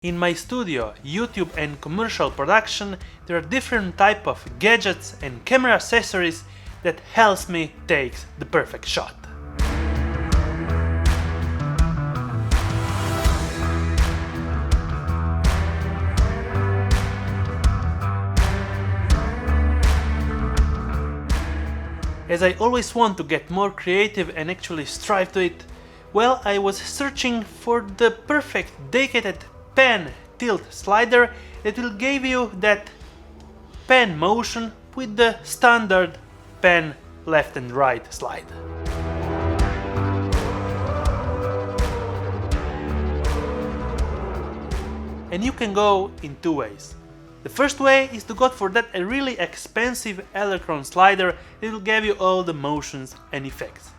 In my studio, YouTube and commercial production, there are different type of gadgets and camera accessories that helps me take the perfect shot. As I always want to get more creative and actually strive to it, well, I was searching for the perfect dedicated pen tilt slider that will give you that pen motion with the standard pen left and right slide. And you can go in two ways. The first way is to go for that really expensive edelkrone slider that will give you all the motions and effects.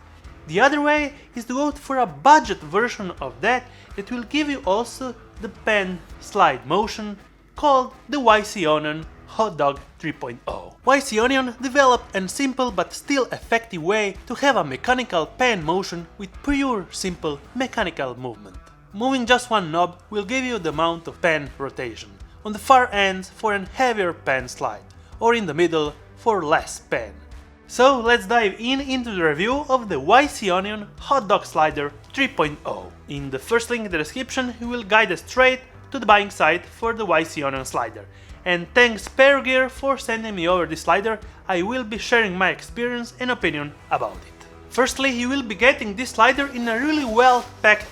The other way is to go for a budget version of that will give you also the pen slide motion called the YC Onion Hot Dog 3.0. YC Onion developed a simple but still effective way to have a mechanical pen motion with pure simple mechanical movement. Moving just one knob will give you the amount of pen rotation, on the far ends for a heavier pen slide, or in the middle for less pen. So let's dive into the review of the YC Onion Hot Dog Slider 3.0. In the first link in the description you will guide us straight to the buying site for the YC Onion slider. And thanks Parallax for sending me over this slider. I will be sharing my experience and opinion about it. Firstly, you will be getting this slider in a really well packed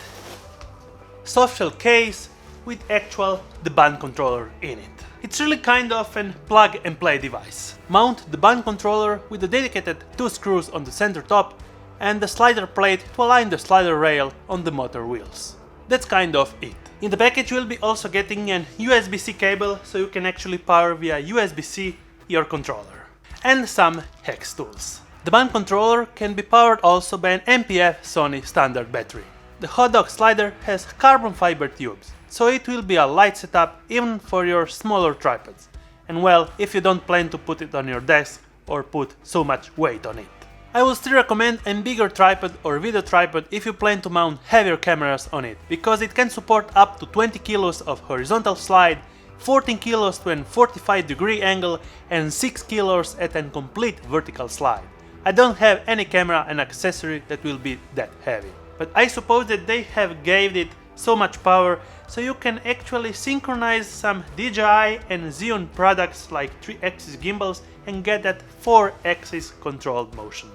soft shell case with the band controller in it. It's really kind of a plug and play device. Mount the band controller with the dedicated two screws on the center top and the slider plate to align the slider rail on the motor wheels. That's kind of it. In the package you will be also getting an USB-C cable so you can actually power via USB-C your controller. And some hex tools. The band controller can be powered also by an MPF Sony standard battery. The hot dog slider has carbon fiber tubes, so it will be a light setup even for your smaller tripods. And well, if you don't plan to put it on your desk or put so much weight on it. I will still recommend a bigger tripod or video tripod if you plan to mount heavier cameras on it, because it can support up to 20 kilos of horizontal slide, 14 kilos to a 45-degree angle and 6 kilos at a complete vertical slide. I don't have any camera and accessory that will be that heavy, but I suppose that they have gave it so much power so you can actually synchronize some DJI and Xeon products like 3-axis gimbals and get that 4-axis controlled motion.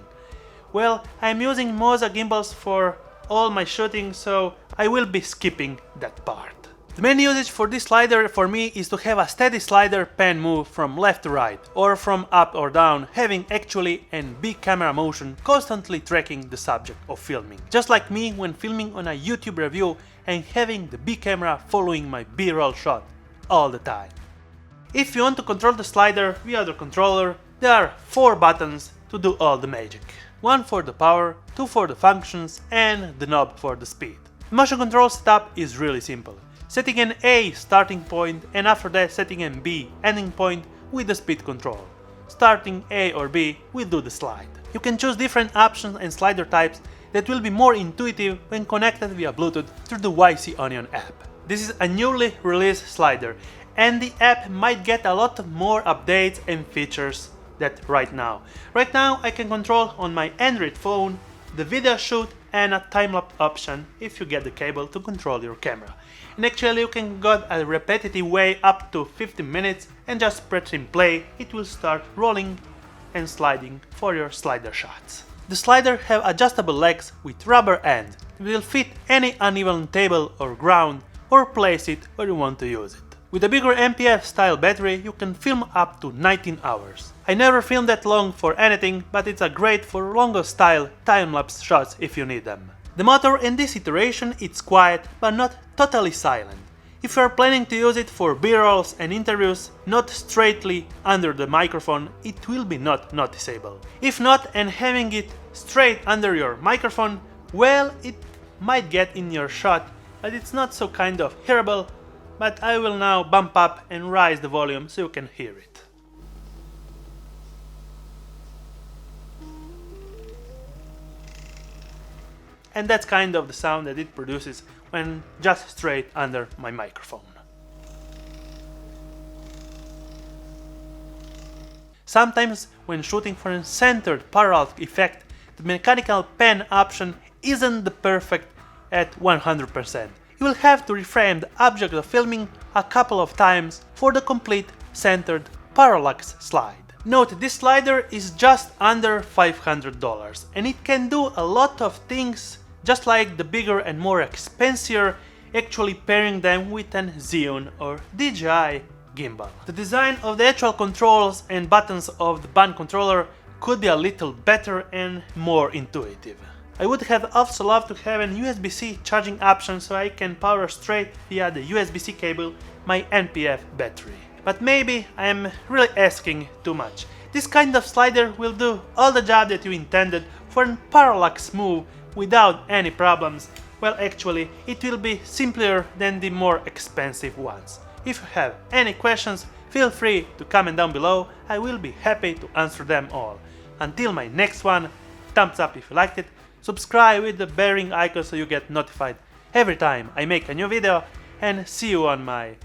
Well, I'm using Moza gimbals for all my shooting, so I will be skipping that part. The main usage for this slider for me is to have a steady slider pen move from left to right or from up or down, having actually a big camera motion constantly tracking the subject of filming. Just like me when filming on a YouTube review and having the big camera following my B-roll shot all the time. If you want to control the slider via the controller, there are 4 buttons to do all the magic. 1 for the power, 2 for the functions and the knob for the speed. The motion control setup is really simple. Setting an A starting point and after that setting an B ending point with the speed control. Starting A or B will do the slide. You can choose different options and slider types that will be more intuitive when connected via Bluetooth through the YC Onion app. This is a newly released slider and the app might get a lot more updates and features than right now. Right now I can control on my Android phone the video shoot and a time-lapse option if you get the cable to control your camera. And actually you can go a repetitive way up to 15 minutes and just pressing play, it will start rolling and sliding for your slider shots. The slider have adjustable legs with rubber ends. It will fit any uneven table or ground or place it where you want to use it. With a bigger MPF style battery you can film up to 19 hours. I never filmed that long for anything, but it's a great for longer style time-lapse shots if you need them. The motor in this iteration is quiet but not totally silent. If you are planning to use it for B-rolls and interviews, not straightly under the microphone, it will be not noticeable. If not, and having it straight under your microphone, well, it might get in your shot, but it's not so kind of hearable. But I will now bump up and raise the volume so you can hear it. And that's kind of the sound that it produces when just straight under my microphone. Sometimes when shooting for a centered parallax effect, the mechanical pen option isn't the perfect at 100%. You will have to reframe the object of filming a couple of times for the complete centered parallax slide. Note, this slider is just under $500 and it can do a lot of things just like the bigger and more expensive, actually pairing them with an Xeon or DJI gimbal. The design of the actual controls and buttons of the band controller could be a little better and more intuitive. I would have also loved to have an USB-C charging option so I can power straight via the USB-C cable my NPF battery. But maybe I am really asking too much. This kind of slider will do all the job that you intended for a parallax move without any problems. Well, actually, it will be simpler than the more expensive ones. If you have any questions, feel free to comment down below. I will be happy to answer them all. Until my next one, thumbs up if you liked it, subscribe with the bearing icon so you get notified every time I make a new video, and see you on my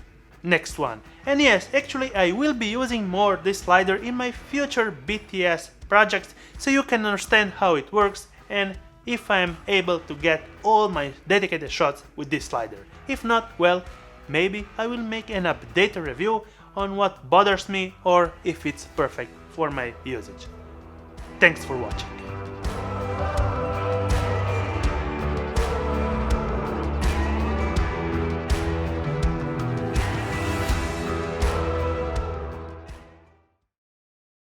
next one. And yes, actually I will be using more this slider in my future BTS projects so you can understand how it works and if I am able to get all my dedicated shots with this slider. If not, well, maybe I will make an updated review on what bothers me or if it's perfect for my usage. Thanks for watching.